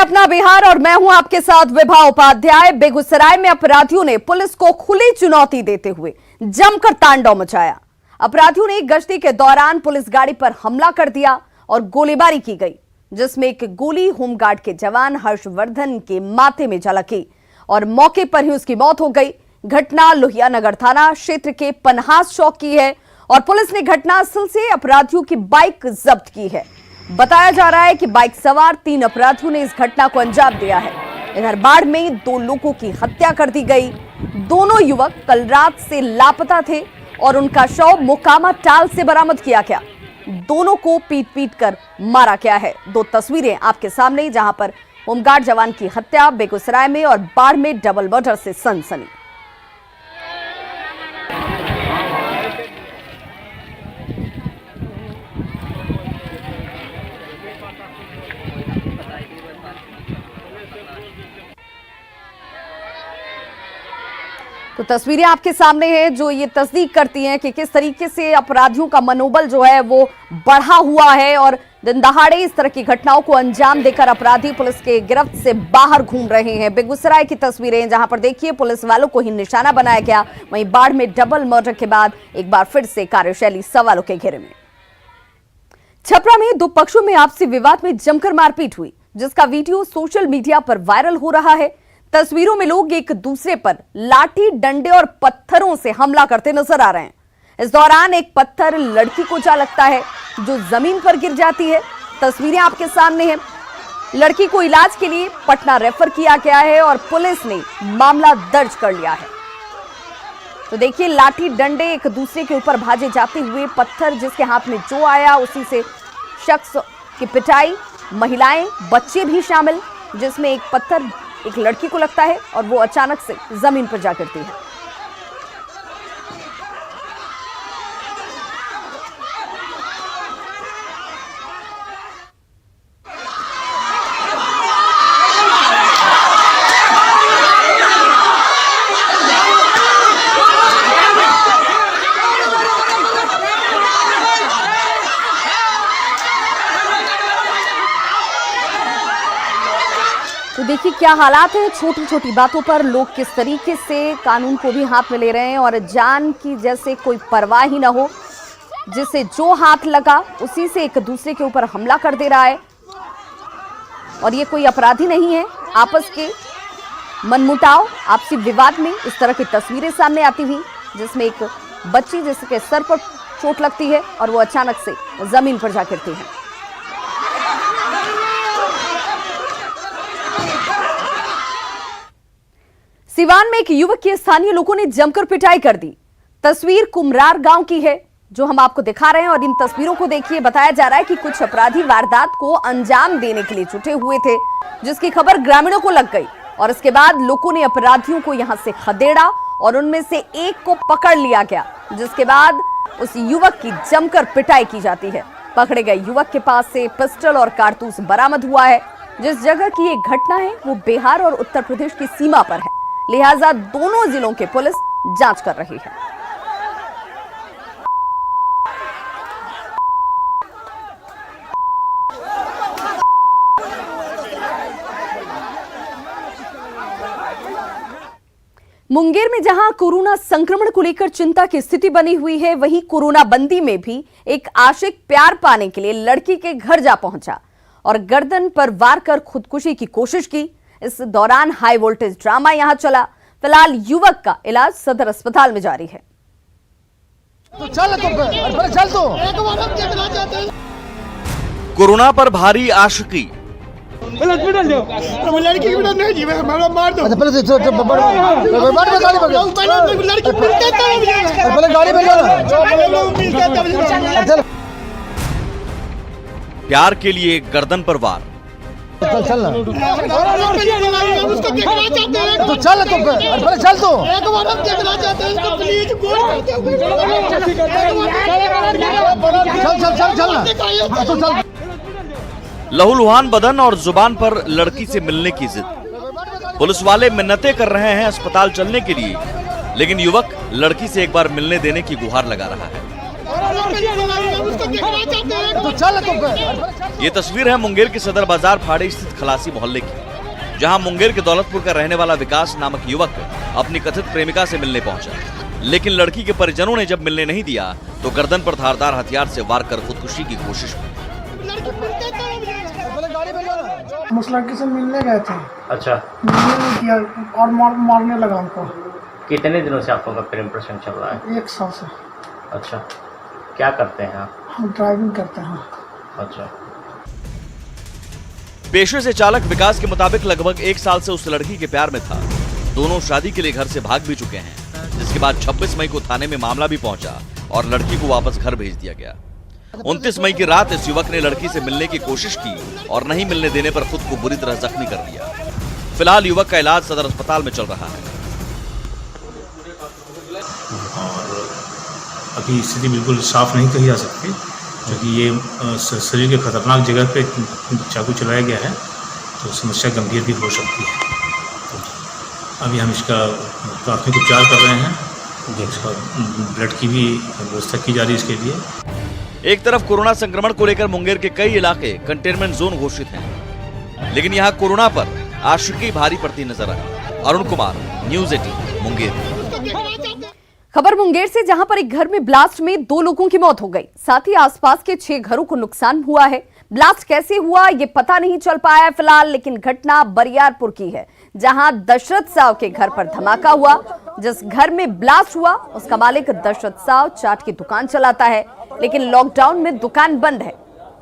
अपना बिहार और मैं हूं आपके साथ विभा उपाध्याय। बेगूसराय में अपराधियों ने पुलिस को खुली चुनौती देते हुए जमकर तांडव मचाया। अपराधियों ने गश्ती के दौरान पुलिस गाड़ी पर हमला कर दिया और गोलीबारी की गई, जिसमें एक गोली होमगार्ड के जवान हर्षवर्धन के माथे में झलकी और मौके पर ही उसकी मौत हो गई। घटना लोहिया नगर थाना क्षेत्र के पनहास चौक की है और पुलिस ने घटनास्थल से अपराधियों की बाइक जब्त की है। बताया जा रहा है कि बाइक सवार 3 अपराधियों ने इस घटना को अंजाम दिया है। इधर बाढ़ में 2 लोगों की हत्या कर दी गई। दोनों युवक कल रात से लापता थे और उनका शव मोकामा टाल से बरामद किया गया। दोनों को पीट कर मारा गया है। 2 तस्वीरें आपके सामने, जहां पर होमगार्ड जवान की हत्या बेगूसराय में और बाढ़ में डबल मर्डर से सनसनी। तो तस्वीरें आपके सामने हैं जो ये तस्दीक करती हैं कि किस तरीके से अपराधियों का मनोबल जो है वो बढ़ा हुआ है और दिन दहाड़े इस तरह की घटनाओं को अंजाम देकर अपराधी पुलिस के गिरफ्त से बाहर घूम रहे हैं। बेगूसराय की तस्वीरें, जहां पर देखिए पुलिस वालों को ही निशाना बनाया गया। वहीं बाढ़ में डबल मर्डर के बाद एक बार फिर से कार्यशैली सवालों के घेरे में। छपरा में 2 पक्षों में आपसी विवाद में जमकर मारपीट हुई, जिसका वीडियो सोशल मीडिया पर वायरल हो रहा है। तस्वीरों में लोग एक दूसरे पर लाठी, डंडे और पत्थरों से हमला करते नजर आ रहे हैं। इस दौरान एक पत्थर लड़की को जा लगता है, जो जमीन पर गिर जाती है। तस्वीरें आपके सामने हैं। लड़की को इलाज के लिए पटना रेफर किया गया है और पुलिस ने मामला दर्ज कर लिया है। तो देखिए, लाठी डंडे एक दूसरे के ऊपर भाजे जाते हुए, पत्थर जिसके हाथ में जो आया उसी से शख्स की पिटाई। महिलाएं, बच्चे भी शामिल, जिसमें एक पत्थर एक लड़की को लगता है और वो अचानक से जमीन पर जा गिरती है। तो देखिए क्या हालात है। छोटी छोटी बातों पर लोग किस तरीके से कानून को भी हाथ में ले रहे हैं और जान की जैसे कोई परवाह ही ना हो, जिसे जो हाथ लगा उसी से एक दूसरे के ऊपर हमला कर दे रहा है। और ये कोई अपराधी नहीं है। आपस के मनमुटाव, आपसी विवाद में इस तरह की तस्वीरें सामने आती हुई, जिसमें एक बच्ची जिसके सर पर चोट लगती है और वो अचानक से जमीन पर जा गिरती है। सिवान में एक युवक की स्थानीय लोगों ने जमकर पिटाई कर दी। तस्वीर कुमरार गांव की है जो हम आपको दिखा रहे हैं और इन तस्वीरों को देखिए। बताया जा रहा है कि कुछ अपराधी वारदात को अंजाम देने के लिए जुटे हुए थे, जिसकी खबर ग्रामीणों को लग गई और इसके बाद लोगों ने अपराधियों को यहां से खदेड़ा और उनमें से एक को पकड़ लिया गया, जिसके बाद उस युवक की जमकर पिटाई की जाती है। पकड़े गए युवक के पास से पिस्टल और कारतूस बरामद हुआ है। जिस जगह की ये घटना है वो बिहार और उत्तर प्रदेश की सीमा पर है, लिहाजा दोनों जिलों के पुलिस जांच कर रही है। मुंगेर में जहां कोरोना संक्रमण को लेकर चिंता की स्थिति बनी हुई है, वहीं कोरोना बंदी में भी एक आशिक प्यार पाने के लिए लड़की के घर जा पहुंचा और गर्दन पर वार कर खुदकुशी की कोशिश की। इस दौरान हाई वोल्टेज ड्रामा यहां चला। फिलहाल युवक का इलाज सदर अस्पताल में जारी है। कोरोना पर भारी आशिकी। प्यार के लिए गर्दन पर वार। चल ना, उसको देखना चाहते हैं तो चल, चल तो एक बार हम देखना चाहते हैं इसको, प्लीज चल। लहूलुहान बदन और जुबान पर लड़की से मिलने की जिद। पुलिस वाले मिन्नतें कर रहे हैं अस्पताल चलने के लिए, लेकिन युवक लड़की से एक बार मिलने देने की गुहार लगा रहा है। तो चल तुम। ये तस्वीर है मुंगेर के सदर बाजार फाड़े स्थित खलासी मोहल्ले की, जहां मुंगेर के दौलतपुर का रहने वाला विकास नामक युवक अपनी कथित प्रेमिका से मिलने पहुंचा, लेकिन लड़की के परिजनों ने जब मिलने नहीं दिया तो गर्दन पर धारदार हथियार से वार कर खुदकुशी की कोशिश की। मुसलमान से मिलने गए थे। अच्छा, मिलने नहीं किया और मारने लगा हमको। कितने दिनों से आप लोगों का प्रेम प्रसंग चल रहा है? 1 साल से। अच्छा, क्या करते हैं आप? हम ड्राइविंग करते हैं। अच्छा, पेशे से चालक विकास के मुताबिक लगभग 1 साल से उस लड़की के प्यार में था। दोनों शादी के लिए घर से भाग भी चुके हैं, जिसके बाद 26 मई को थाने में मामला भी पहुंचा और लड़की को वापस घर भेज दिया गया। 29 मई की रात इस युवक ने लड़की से मिलने की कोशिश की और नहीं मिलने देने पर खुद को बुरी तरह जख्मी कर दिया। फिलहाल युवक का इलाज सदर अस्पताल में चल रहा है। और अभी स्थिति बिल्कुल साफ नहीं कही जा सकती, क्योंकि ये शरीर के खतरनाक जगह पे चाकू चलाया गया है, तो समस्या गंभीर भी हो सकती है। तो अभी हम इसका प्राथमिक उपचार कर रहे हैं, इसका ब्लड की भी व्यवस्था की जा रही है इसके लिए। एक तरफ कोरोना संक्रमण को लेकर मुंगेर के कई इलाके कंटेनमेंट जोन घोषित हैं, लेकिन यहाँ कोरोना पर आशिकी भारी पड़ती नजर आई। अरुण कुमार, न्यूज़ 18 मुंगेर। खबर मुंगेर से, जहां पर एक घर में ब्लास्ट में 2 लोगों की मौत हो गई, साथ ही आसपास के 6 घरों को नुकसान हुआ है। ब्लास्ट कैसे हुआ ये पता नहीं चल पाया है फिलहाल, लेकिन घटना बरियारपुर की है, जहां दशरथ साव के घर पर धमाका हुआ। जिस घर में ब्लास्ट हुआ उसका मालिक दशरथ साव चाट की दुकान चलाता है, लेकिन लॉकडाउन में दुकान बंद है।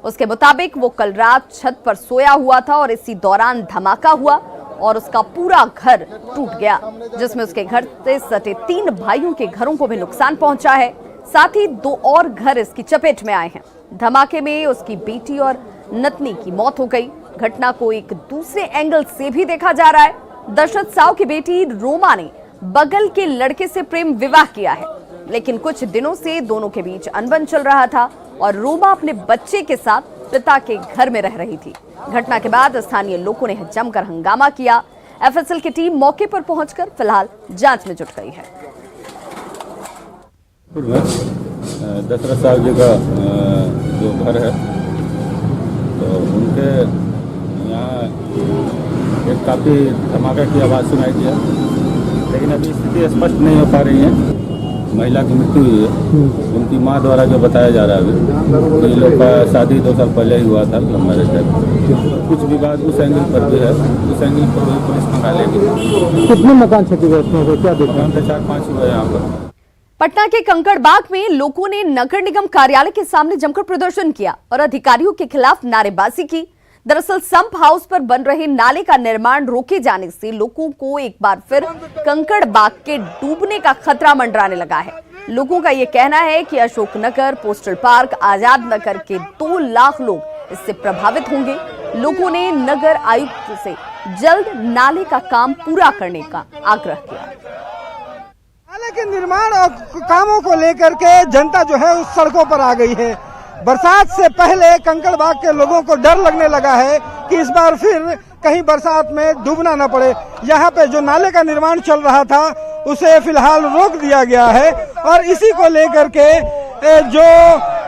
उसके मुताबिक वो कल रात छत पर सोया हुआ था और इसी दौरान धमाका हुआ और उसका पूरा घर टूट गया, जिसमें उसके घर से सटे 3 भाइयों के घरों को भी नुकसान पहुंचा है। साथ ही 2 और घर इसकी चपेट में आए हैं। धमाके में उसकी बेटी और नतनी की मौत हो गई। घटना को एक दूसरे एंगल से भी देखा जा रहा है। दशरथ साव की बेटी रोमा ने बगल के लड़के से प्रेम विवाह किया है, लेकिन कुछ दिनों से दोनों के बीच अनबन चल रहा था और रोमा अपने बच्चे के साथ पिता के घर में रह रही थी। घटना के बाद स्थानीय लोगों ने जमकर हंगामा किया। एफएसएल की टीम मौके पर पहुंचकर फिलहाल जांच में जुट गई है। दशरथ साहब जी का जो घर है, तो उनके यहाँ एक काफ़ी धमाके की आवाज़ सुनाई दी है, लेकिन अभी स्थिति स्पष्ट नहीं हो पा रही है। महिला की मृत्यु हुई है, उनकी मां द्वारा जो बताया जा रहा है अभी, ये लोग का शादी 2 साल पहले ही हुआ था, लव मैरिज टाइप। कुछ विवाद उस एंगल पर भी है, उस एंगल पर भी पुलिस मंगा लेगी। कितने मकान क्षतिग्रस्त हुए, क्या देखा? मकान तो 4-5 हुए यहाँ पर। पटना के कंकड़बाग में लोगों ने नगर निगम कार्यालय के सामने जमकर प्रदर्शन किया और अधिकारियों के खिलाफ नारेबाजी की। दरअसल संप हाउस पर बन रहे नाले का निर्माण रोके जाने से लोगों को एक बार फिर कंकड़बाग के डूबने का खतरा मंडराने लगा है। लोगों का यह कहना है कि अशोकनगर, पोस्टल पार्क, आजाद नगर के 2 लाख लोग इससे प्रभावित होंगे। लोगों ने नगर आयुक्त से जल्द नाले का काम पूरा करने का आग्रह किया। नाले के निर्माण और कामों को लेकर के जनता जो है उस सड़कों पर आ गई है। बरसात से पहले कंकड़बाग के लोगों को डर लगने लगा है कि इस बार फिर कहीं बरसात में डूबना न पड़े। यहाँ पे जो नाले का निर्माण चल रहा था उसे फिलहाल रोक दिया गया है और इसी को लेकर के जो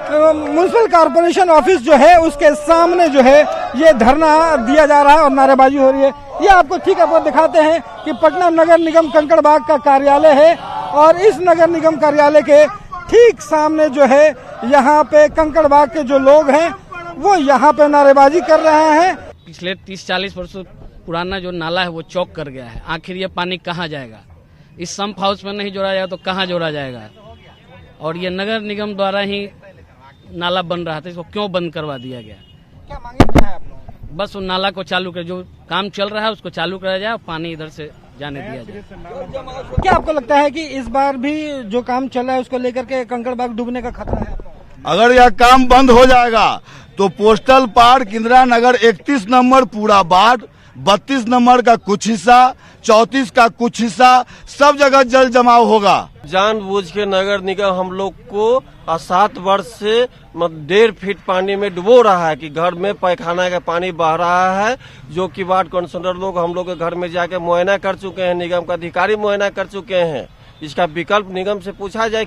म्युनिसिपल कॉर्पोरेशन ऑफिस जो है उसके सामने जो है ये धरना दिया जा रहा है और नारेबाजी हो रही है। ये आपको ठीक आपको दिखाते हैं कि पटना नगर निगम कंकड़बाग का कार्यालय है और इस नगर निगम कार्यालय के ठीक सामने जो है यहाँ पे कंकड़बाग के जो लोग हैं वो यहाँ पे नारेबाजी कर रहे हैं। पिछले 30-40 वर्षों पुराना जो नाला है वो चौक कर गया है। आखिर ये पानी कहाँ जाएगा? इस संप हाउस में नहीं जोड़ा जाएगा तो कहाँ जोड़ा जाएगा? और ये नगर निगम द्वारा ही नाला बन रहा था, इसको क्यों बंद करवा दिया गया? क्या मांगे क्या है आप लोग? बस वो नाला को चालू कर, जो काम चल रहा है उसको चालू कराया जाए, पानी इधर से जाने दिया जाए। क्या आपको लगता है कि इस बार भी जो काम चल रहा है उसको लेकर के कंकड़बाग डूबने का खतरा है? अगर यह काम बंद हो जाएगा तो postal park, Indira Nagar 31 number पूरा वार्ड, 32 नंबर का कुछ हिस्सा, 34 का कुछ हिस्सा, सब जगह जल जमाव होगा। जानबूझ के नगर निगम हम लोग को 7 वर्ष से 1.5 फीट पानी में डुबो रहा है कि घर में पैखाना का पानी बह रहा है, जो कि वार्ड काउंसिलर लोग हम लोग के घर में जाके मुआयना कर चुके हैं, निगम का अधिकारी मुआयना कर चुके हैं इसका विकल्प निगम से पूछा जाए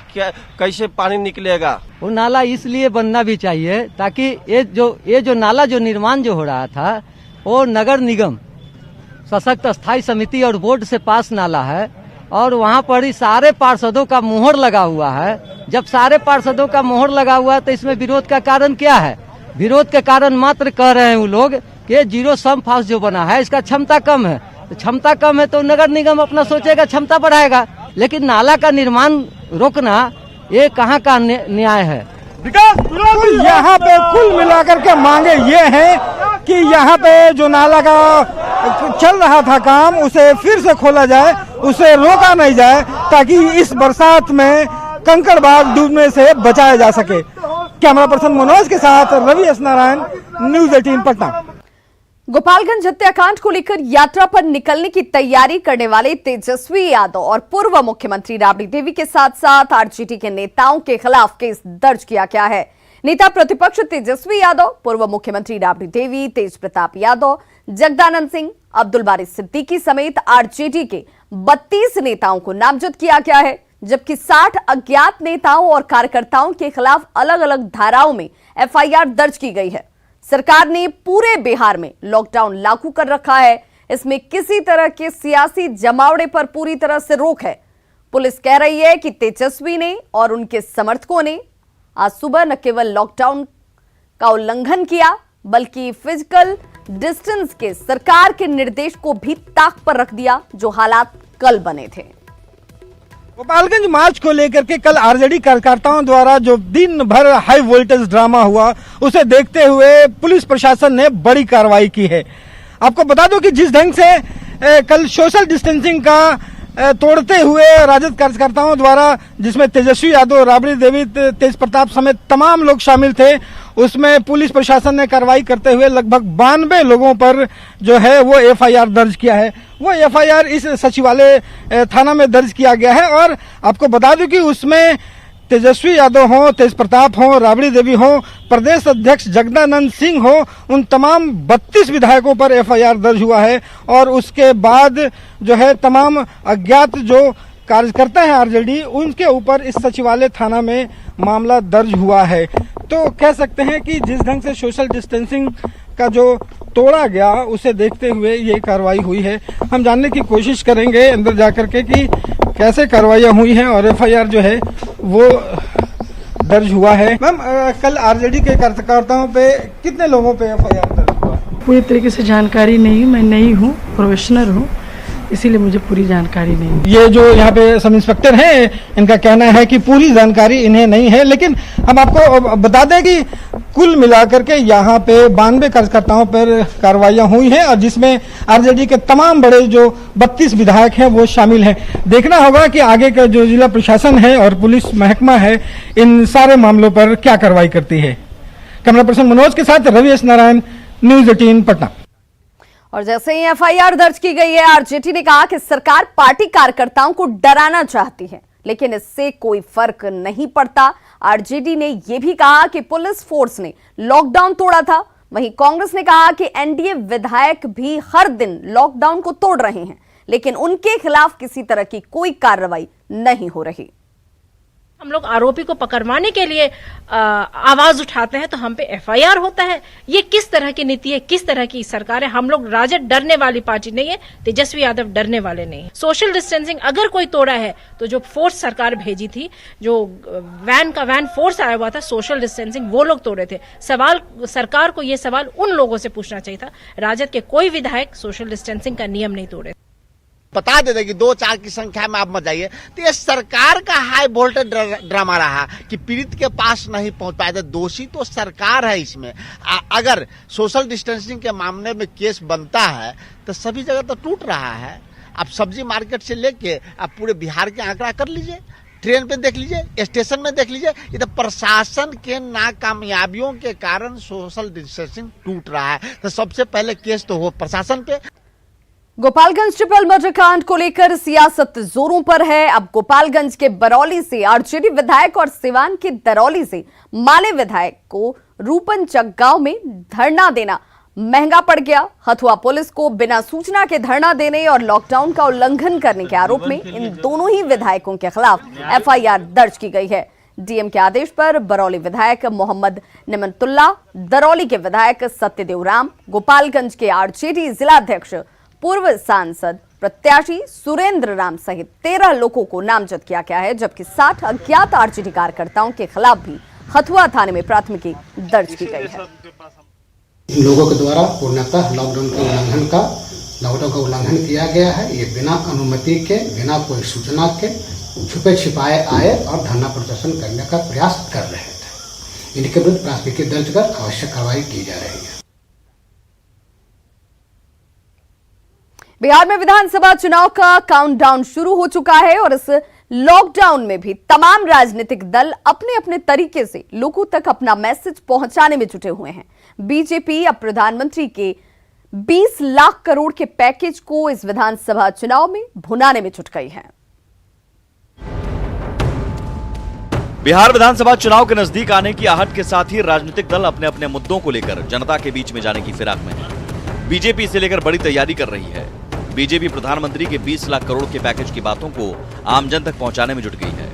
कैसे पानी निकलेगा। वो नाला इसलिए बनना भी चाहिए ताकि ये जो नाला जो निर्माण जो हो रहा था वो नगर निगम सशक्त स्थायी समिति और बोर्ड से पास नाला है और वहाँ पर ही सारे पार्षदों का मोहर लगा हुआ है। जब सारे पार्षदों का मोहर लगा हुआ है तो इसमें विरोध का कारण क्या है? विरोध के कारण मात्र कह रहे हैं वो लोग कि जीरो सम्प हाउस जो बना है इसका क्षमता कम है। तो क्षमता कम है तो नगर निगम अपना सोचेगा क्षमता बढ़ाएगा, लेकिन नाला का निर्माण रोकना ये कहाँ का न्याय है? यहाँ पे कुल मिलाकर के मांगे ये हैं कि यहाँ पे जो नाला का चल रहा था काम उसे फिर से खोला जाए, उसे रोका नहीं जाए ताकि इस बरसात में कंकड़ बाग डूबने से बचाया जा सके। कैमरा पर्सन मनोज के साथ रवि एस नारायण, न्यूज़ 18 पटना। गोपालगंज हत्याकांड को लेकर यात्रा पर निकलने की तैयारी करने वाले तेजस्वी यादव और पूर्व मुख्यमंत्री राबड़ी देवी के साथ साथ आरजेडी के नेताओं के खिलाफ केस दर्ज किया गया है। नेता प्रतिपक्ष तेजस्वी यादव, पूर्व मुख्यमंत्री राबड़ी देवी, तेज प्रताप यादव, जगदानंद सिंह, अब्दुल बारी सिद्दीकी समेत आरजेडी के 32 नेताओं को नामजद किया गया है, जबकि 60 अज्ञात नेताओं और कार्यकर्ताओं के खिलाफ अलग अलग धाराओं में एफआईआर दर्ज की गई है। सरकार ने पूरे बिहार में लॉकडाउन लागू कर रखा है। इसमें किसी तरह के सियासी जमावड़े पर पूरी तरह से रोक है। पुलिस कह रही है कि तेजस्वी ने और उनके समर्थकों ने आज सुबह न केवल लॉकडाउन का उल्लंघन किया बल्कि फिजिकल डिस्टेंस के सरकार के निर्देश को भी ताक पर रख दिया, जो हालात कल बने थे। गोपालगंज मार्च को लेकर के कल आरजेडी कार्यकर्ताओं द्वारा जो दिन भर हाई वोल्टेज ड्रामा हुआ उसे देखते हुए पुलिस प्रशासन ने बड़ी कार्रवाई की है। आपको बता दूं कि जिस ढंग से कल सोशल डिस्टेंसिंग का तोड़ते हुए राजद कार्यकर्ताओं द्वारा, जिसमें तेजस्वी यादव, राबड़ी देवी, तेज प्रताप समेत तमाम लोग शामिल थे, उसमें पुलिस प्रशासन ने कार्रवाई करते हुए लगभग 92 लोगों पर जो है वो एफआईआर दर्ज किया है। वो एफआईआर इस सचिवालय थाना में दर्ज किया गया है और आपको बता दूं कि उसमें तेजस्वी यादव हो, तेज प्रताप हो, राबड़ी देवी हो, प्रदेश अध्यक्ष जगदानंद सिंह हो, उन तमाम 32 विधायकों पर एफआईआर दर्ज हुआ है और उसके बाद जो है तमाम अज्ञात जो कार्यकर्ता हैं आरजेडी, उनके ऊपर इस सचिवालय थाना में मामला दर्ज हुआ है। तो कह सकते हैं कि जिस ढंग से सोशल डिस्टेंसिंग का जो तोड़ा गया उसे देखते हुए ये कार्रवाई हुई है। हम जानने की कोशिश करेंगे अंदर जाकर के कि कैसे कार्रवाइयाँ हुई हैं और एफआईआर जो है वो दर्ज हुआ है। मैम, कल आरजेडी के कार्यकर्ताओं पे कितने लोगों पे एफआईआर दर्ज हुआ? पूरी तरीके से जानकारी नहीं, मैं नई हूँ, प्रोफेशनल हूँ, इसीलिए मुझे पूरी जानकारी नहीं। ये जो यहाँ पे सब इंस्पेक्टर हैं, इनका कहना है कि पूरी जानकारी इन्हें नहीं है, लेकिन हम आपको बता दें कि कुल मिलाकर के यहाँ पे 92 कार्यकर्ताओं पर कार्रवाइयाँ हुई हैं और जिसमें आरजेडी के तमाम बड़े जो 32 विधायक हैं वो शामिल हैं। देखना होगा कि आगे का जो जिला प्रशासन है और पुलिस महकमा है इन सारे मामलों पर क्या कार्रवाई करती है। कैमरा पर्सन मनोज के साथ रवि एस नारायण, न्यूज़ 18 पटना। और जैसे ही एफआईआर दर्ज की गई है, आरजेडी ने कहा कि सरकार पार्टी कार्यकर्ताओं को डराना चाहती है, लेकिन इससे कोई फर्क नहीं पड़ता। आरजेडी ने यह भी कहा कि पुलिस फोर्स ने लॉकडाउन तोड़ा था। वहीं कांग्रेस ने कहा कि एनडीए विधायक भी हर दिन लॉकडाउन को तोड़ रहे हैं, लेकिन उनके खिलाफ किसी तरह की कोई कार्रवाई नहीं हो रही। हम लोग आरोपी को पकड़वाने के लिए आवाज उठाते हैं तो हम पे एफआईआर होता है। ये किस तरह की नीति है, किस तरह की सरकार है? हम लोग राजद डरने वाली पार्टी नहीं है, तेजस्वी यादव डरने वाले नहीं है। सोशल डिस्टेंसिंग अगर कोई तोड़ा है तो जो फोर्स सरकार भेजी थी, जो वैन फोर्स आया हुआ था, सोशल डिस्टेंसिंग वो लोग तोड़े थे। सवाल सरकार को ये सवाल उन लोगों से पूछना चाहिए था। राजद के कोई विधायक सोशल डिस्टेंसिंग का नियम नहीं तोड़े। बता देते कि 2-4 की संख्या में आप मत जाइए। तो ये सरकार का हाई वोल्टेज ड्रामा रहा कि पीड़ित के पास नहीं पहुंच पाए थे। दोषी तो सरकार है इसमें। अगर सोशल डिस्टेंसिंग के मामले में केस बनता है तो सभी जगह तो टूट रहा है। आप सब्जी मार्केट से लेके आप पूरे बिहार के आंकड़ा कर लीजिए, ट्रेन पे देख लीजिए, स्टेशन में देख लीजिए। ये तो प्रशासन के नाकामयाबियों के कारण सोशल डिस्टेंसिंग टूट रहा है। तो सबसे पहले केस तो हो प्रशासन पे। गोपालगंज ट्रिपल मर्डर कांड को लेकर सियासत जोरों पर है। अब गोपालगंज के बरौली से आरजेडी विधायक और सिवान के दरौली से माले विधायक को रूपनचक गांव में धरना देना महंगा पड़ गया। हथुआ पुलिस को बिना सूचना के धरना देने और लॉकडाउन का उल्लंघन करने के आरोप में इन दोनों ही विधायकों के खिलाफ एफआईआर दर्ज की गई है। डीएम के आदेश पर बरौली विधायक मोहम्मद निमतुल्ला, दरौली के विधायक सत्यदेव राम, गोपालगंज के आरजेडी जिलाध्यक्ष पूर्व सांसद प्रत्याशी सुरेंद्र राम सहित 13 लोगों को नामजद किया गया है, जबकि 60 अज्ञात आरजेडी कार्यकर्ताओं के खिलाफ भी हथुआ थाने में प्राथमिकी दर्ज की गई है। लोगों के द्वारा पूर्णतः लॉकडाउन का उल्लंघन किया गया है। ये बिना अनुमति के, बिना कोई सूचना के छुपे छिपाए आए और धरना प्रदर्शन करने का प्रयास कर रहे थे। इनके विरुद्ध प्राथमिकी दर्ज कर आवश्यक कार्रवाई की जा रही है। बिहार में विधानसभा चुनाव का काउंटडाउन शुरू हो चुका है और इस लॉकडाउन में भी तमाम राजनीतिक दल अपने अपने तरीके से लोगों तक अपना मैसेज पहुंचाने में जुटे हुए हैं। बीजेपी अब प्रधानमंत्री के 20 लाख करोड़ के पैकेज को इस विधानसभा चुनाव में भुनाने में जुट गई है। बिहार विधानसभा चुनाव के नजदीक आने की आहट के साथ ही राजनीतिक दल अपने अपने मुद्दों को लेकर जनता के बीच में जाने की फिराक में है। बीजेपी इसे लेकर बड़ी तैयारी कर रही है। बीजेपी प्रधानमंत्री के 20 लाख करोड़ के पैकेज की बातों को आमजन तक पहुंचाने में जुट गई है।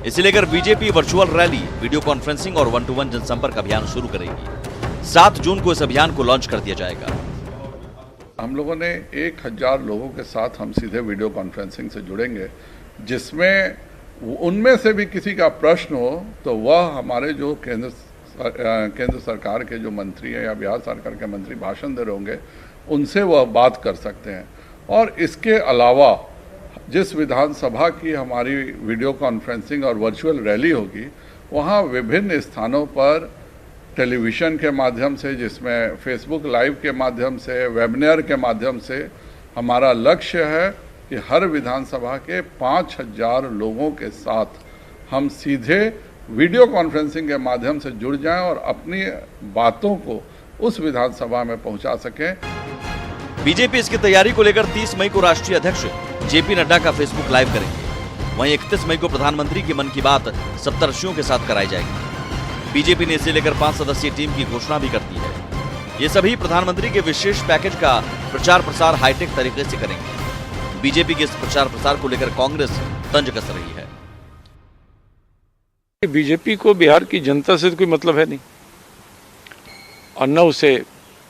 इसे लेकर BJP virtual rally, video conferencing और 1-to-1 जनसंपर्क अभियान शुरू करेगी। 7 जून को इस अभियान को लॉन्च कर दिया जाएगा। हम लोगों ने 1000 लोगों के साथ हम सीधे वीडियो कॉन्फ्रेंसिंग से जुड़ेंगे, जिसमें उनमें से भी किसी का प्रश्न हो तो वह हमारे जो केंद्र सरकार के जो मंत्री हैं या बिहार सरकार के मंत्री भाषण दे रहे होंगे, उनसे वह बात कर सकते हैं। और इसके अलावा जिस विधानसभा की हमारी वीडियो कॉन्फ्रेंसिंग और वर्चुअल रैली होगी, वहाँ विभिन्न स्थानों पर टेलीविज़न के माध्यम से, जिसमें फेसबुक लाइव के माध्यम से, वेबिनार के माध्यम से हमारा लक्ष्य है कि हर विधानसभा के 5000 लोगों के साथ हम सीधे वीडियो कॉन्फ्रेंसिंग के माध्यम से जुड़ जाएं और अपनी बातों को उस विधानसभा में पहुंचा सकें। बीजेपी इसकी तैयारी को लेकर 30 मई को राष्ट्रीय अध्यक्ष जेपी नड्डा का फेसबुक लाइव करेंगे। वहीं 31 मई को प्रधानमंत्री की मन की बात सप्तर्षियों के साथ कराई जाएगी। बीजेपी ने इसे लेकर 5 सदस्यीय टीम की घोषणा भी कर दी है। ये सभी प्रधानमंत्री के विशेष पैकेज का प्रचार प्रसार हाईटेक तरीके से करेंगे। बीजेपी के इस प्रचार प्रसार को लेकर कांग्रेस तंज कस रही है। बीजेपी को बिहार की जनता से कोई मतलब है नहीं और न उसे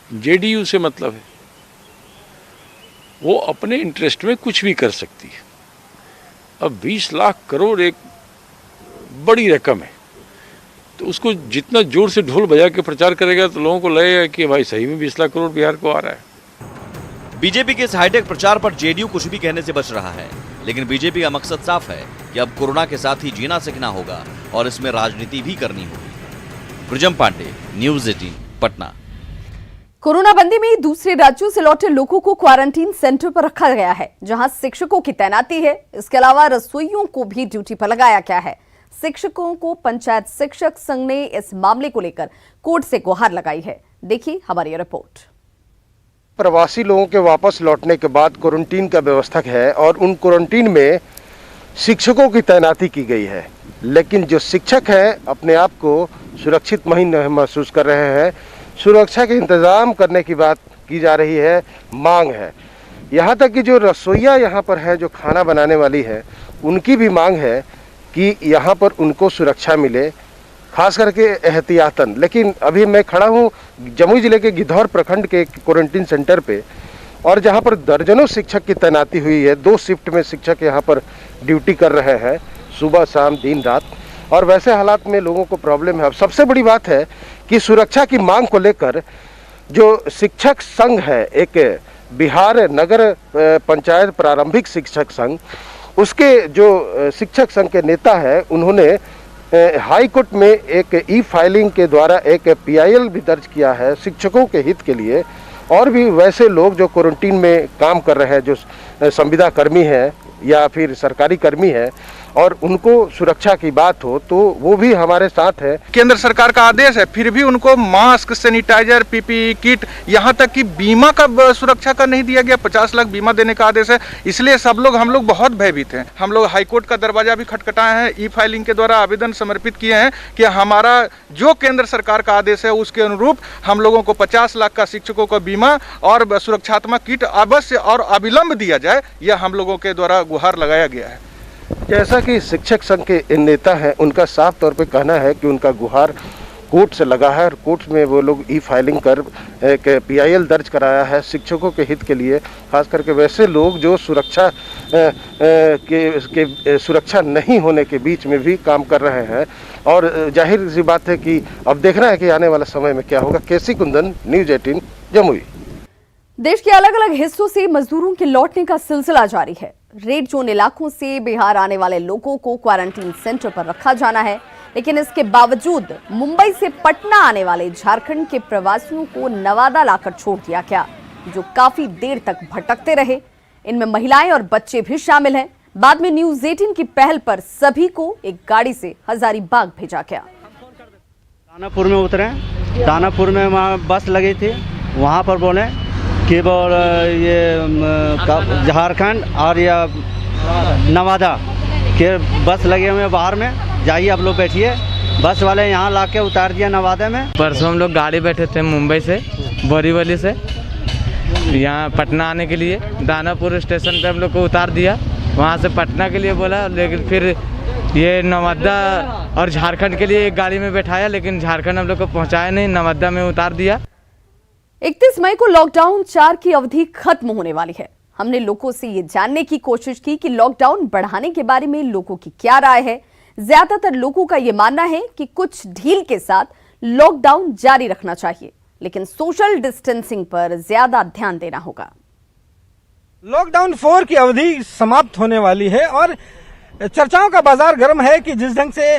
जेडीयू से मतलब है। वो अपने इंटरेस्ट में कुछ भी कर सकती है। अब 20 लाख करोड़ एक बड़ी रकम है, तो उसको जितना जोर से ढोल बजा के प्रचार करेगा तो लोगों को लगेगा कि भाई सही में 20 लाख करोड़ बिहार को आ रहा है। बीजेपी के इस हाईटेक प्रचार पर जेडीयू कुछ भी कहने से बच रहा है, लेकिन बीजेपी का मकसद साफ है कि अब कोरोना के साथ ही जीना सीखना होगा और इसमें राजनीति भी करनी होगी। ब्रिजम पांडे, न्यूज़ 18, पटना। कोरोना बंदी में दूसरे राज्यों से लौटे लोगों को क्वारंटीन सेंटर पर रखा गया है, जहां शिक्षकों की तैनाती है। इसके अलावा रसोइयों को भी ड्यूटी पर लगाया गया है। शिक्षकों को पंचायत शिक्षक संघ ने इस मामले को लेकर कोर्ट से गुहार लगाई है। देखिए हमारी रिपोर्ट। प्रवासी लोगों के वापस लौटने के बाद क्वारंटीन का व्यवस्था है और उन क्वारंटीन में शिक्षकों की तैनाती की गई है, लेकिन जो शिक्षक हैं अपने आप को सुरक्षित नहीं महसूस कर रहे हैं। सुरक्षा के इंतजाम करने की बात की जा रही है, मांग है। यहाँ तक कि जो रसोइया यहाँ पर है, जो खाना बनाने वाली है, उनकी भी मांग है कि यहाँ पर उनको सुरक्षा मिले, खास करके एहतियातन। लेकिन अभी मैं खड़ा हूँ जमुई जिले के गिद्धौर प्रखंड के क्वारंटीन सेंटर पे, और जहाँ पर दर्जनों शिक्षक की तैनाती हुई है। 2 शिफ्ट में शिक्षक यहाँ पर ड्यूटी कर रहे हैं, सुबह शाम दिन रात, और वैसे हालात में लोगों को प्रॉब्लम है। अब सबसे बड़ी बात है कि सुरक्षा की मांग को लेकर जो शिक्षक संघ है, एक बिहार नगर पंचायत प्रारंभिक शिक्षक संघ, उसके जो शिक्षक संघ के नेता है, उन्होंने हाई कोर्ट में एक ई फाइलिंग के द्वारा एक PIL भी दर्ज किया है शिक्षकों के हित के लिए। और भी वैसे लोग जो क्वारंटीन में काम कर रहे हैं, जो संविदा कर्मी हैं या फिर सरकारी कर्मी हैं, और उनको सुरक्षा की बात हो तो वो भी हमारे साथ है। केंद्र सरकार का आदेश है, फिर भी उनको मास्क, सैनिटाइजर, पीपीई किट, यहाँ तक कि बीमा का सुरक्षा का नहीं दिया गया। 50 लाख बीमा देने का आदेश है, इसलिए हम लोग बहुत भयभीत हैं। हम लोग हाईकोर्ट का दरवाजा भी खटखटाए हैं, ई फाइलिंग के द्वारा आवेदन समर्पित किए हैं कि हमारा जो केंद्र सरकार का आदेश है उसके अनुरूप हम लोगों को 50 लाख का शिक्षकों का बीमा और सुरक्षात्मक किट अवश्य और अविलंब दिया जाए, यह हम लोगों के द्वारा गुहार लगाया गया है। जैसा कि शिक्षक संघ के नेता हैं, उनका साफ तौर पे कहना है कि उनका गुहार कोर्ट से लगा है और कोर्ट में वो लोग ई फाइलिंग कर एक PIL दर्ज कराया है शिक्षकों के हित के लिए, खास करके वैसे लोग जो सुरक्षा के सुरक्षा नहीं होने के बीच में भी काम कर रहे हैं। और जाहिर सी बात है कि अब देखना है कि आने वाला समय में क्या होगा। केसी कुंदन, न्यूज़ 18, जमुई। देश के अलग अलग हिस्सों से मजदूरों के लौटने का सिलसिला जारी है। रेड जोन इलाकों से बिहार आने वाले लोगों को क्वारंटीन सेंटर पर रखा जाना है, लेकिन इसके बावजूद मुंबई से पटना आने वाले झारखंड के प्रवासियों को नवादा लाकर छोड़ दिया गया, जो काफी देर तक भटकते रहे। इनमें महिलाएं और बच्चे भी शामिल हैं। बाद में न्यूज़ 18 की पहल पर सभी को एक गाड़ी से हजारीबाग भेजा गया। दानापुर में उतरे, दानापुर में वहाँ बस लगी थी, वहाँ पर बोले कि ये झारखंड और या नवादा के बस लगे हुए बाहर में, जाइए आप लोग बैठिए। बस वाले यहाँ ला के उतार दिया नवादा में। परसों हम लोग गाड़ी बैठे थे मुंबई से, बोरीवली से यहाँ पटना आने के लिए। दानापुर स्टेशन पे हम लोग को उतार दिया, वहाँ से पटना के लिए बोला, लेकिन फिर ये नवादा और झारखंड के लिए एक गाड़ी में बैठाया, लेकिन झारखंड हम लोग को पहुँचाया नहीं, नवादा में उतार दिया। 31 मई को लॉकडाउन 4 की अवधि खत्म होने वाली है। हमने लोगों से ये जानने की कोशिश की कि लॉकडाउन बढ़ाने के बारे में लोगों की क्या राय है। ज्यादातर लोगों का ये मानना है कि कुछ ढील के साथ लॉकडाउन जारी रखना चाहिए, लेकिन सोशल डिस्टेंसिंग पर ज्यादा ध्यान देना होगा। लॉकडाउन 4 की अवधि समाप्त होने वाली है और चर्चाओं का बाजार गर्म है कि जिस ढंग से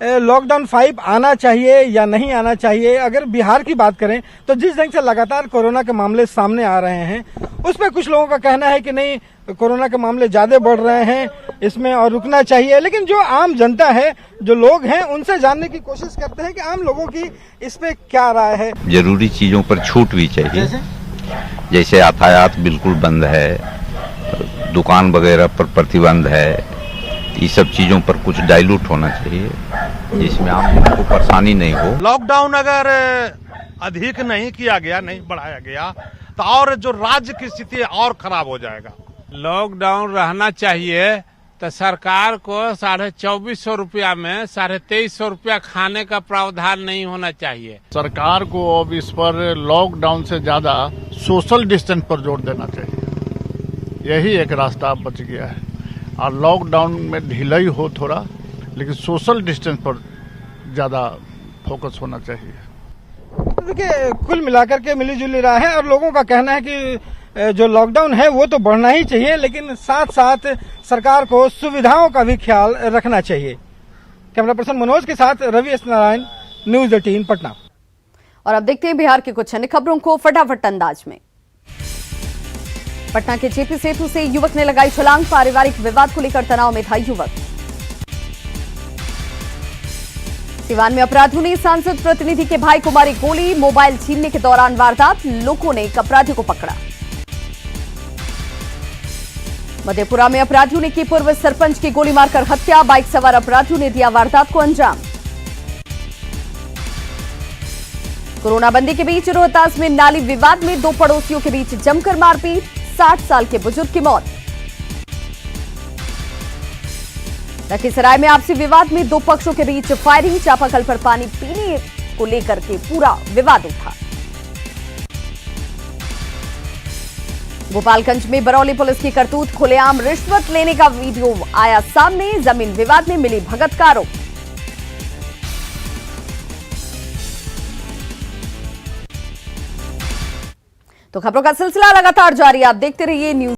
लॉकडाउन 5 आना चाहिए या नहीं आना चाहिए। अगर बिहार की बात करें तो जिस ढंग से लगातार कोरोना के मामले सामने आ रहे हैं, उस पर कुछ लोगों का कहना है कि नहीं, कोरोना के मामले ज्यादा बढ़ रहे हैं, इसमें और रुकना चाहिए। लेकिन जो आम जनता है, जो लोग हैं, उनसे जानने की कोशिश करते हैं कि आम लोगों की इस पे क्या राय है। जरूरी चीजों पर छूट भी चाहिए, जैसे यातायात बिल्कुल बंद है, दुकान वगैरह पर प्रतिबंध है, ये सब चीजों पर कुछ डाइल्यूट होना चाहिए, जिसमें आम लोगों को परेशानी नहीं हो। लॉकडाउन अगर अधिक नहीं किया गया, नहीं बढ़ाया गया, तो और जो राज्य की स्थिति और खराब हो जाएगा। लॉकडाउन रहना चाहिए तो सरकार को 2450 रुपया में 2350 रुपया खाने का प्रावधान नहीं होना चाहिए। सरकार को अब इस पर लॉकडाउन से ज्यादा सोशल डिस्टेंस पर जोर देना चाहिए, यही एक रास्ता बच गया है। और लॉकडाउन में ढिलाई हो थोड़ा, लेकिन सोशल डिस्टेंस पर ज्यादा फोकस होना चाहिए। देखिए, कुल मिलाकर के मिली जुली राय है और लोगों का कहना है कि जो लॉकडाउन है वो तो बढ़ना ही चाहिए, लेकिन साथ साथ सरकार को सुविधाओं का भी ख्याल रखना चाहिए। कैमरा पर्सन मनोज के साथ रवि एस नारायण, न्यूज़ 18 पटना। और अब देखते हैं बिहार की कुछ अन्य खबरों को फटाफट अंदाज में। पटना के जेपी सेतु से युवक ने लगाई छलांग, पारिवारिक विवाद को लेकर तनाव में था युवक। सिवान में अपराधियों ने सांसद प्रतिनिधि के भाई को मारी गोली, मोबाइल छीनने के दौरान वारदात, लोगों ने एक अपराधी को पकड़ा। मधेपुरा में अपराधियों ने की पूर्व सरपंच की गोली मारकर हत्या, बाइक सवार अपराधियों ने दिया वारदात को अंजाम। कोरोना बंदी के बीच रोहतास में नाली विवाद में 2 पड़ोसियों के बीच जमकर मारपीट, 60 साल के बुजुर्ग की मौत। लखीसराय में आपसी विवाद में 2 पक्षों के बीच फायरिंग, चापाकल पर पानी पीने को लेकर के पूरा विवाद उठा। गोपालगंज में बरौली पुलिस की करतूत, खुलेआम रिश्वत लेने का वीडियो आया सामने, जमीन विवाद में मिली भगत का आरोप। तो खबरों का सिलसिला लगातार जारी, आप देखते रहिए न्यूज़।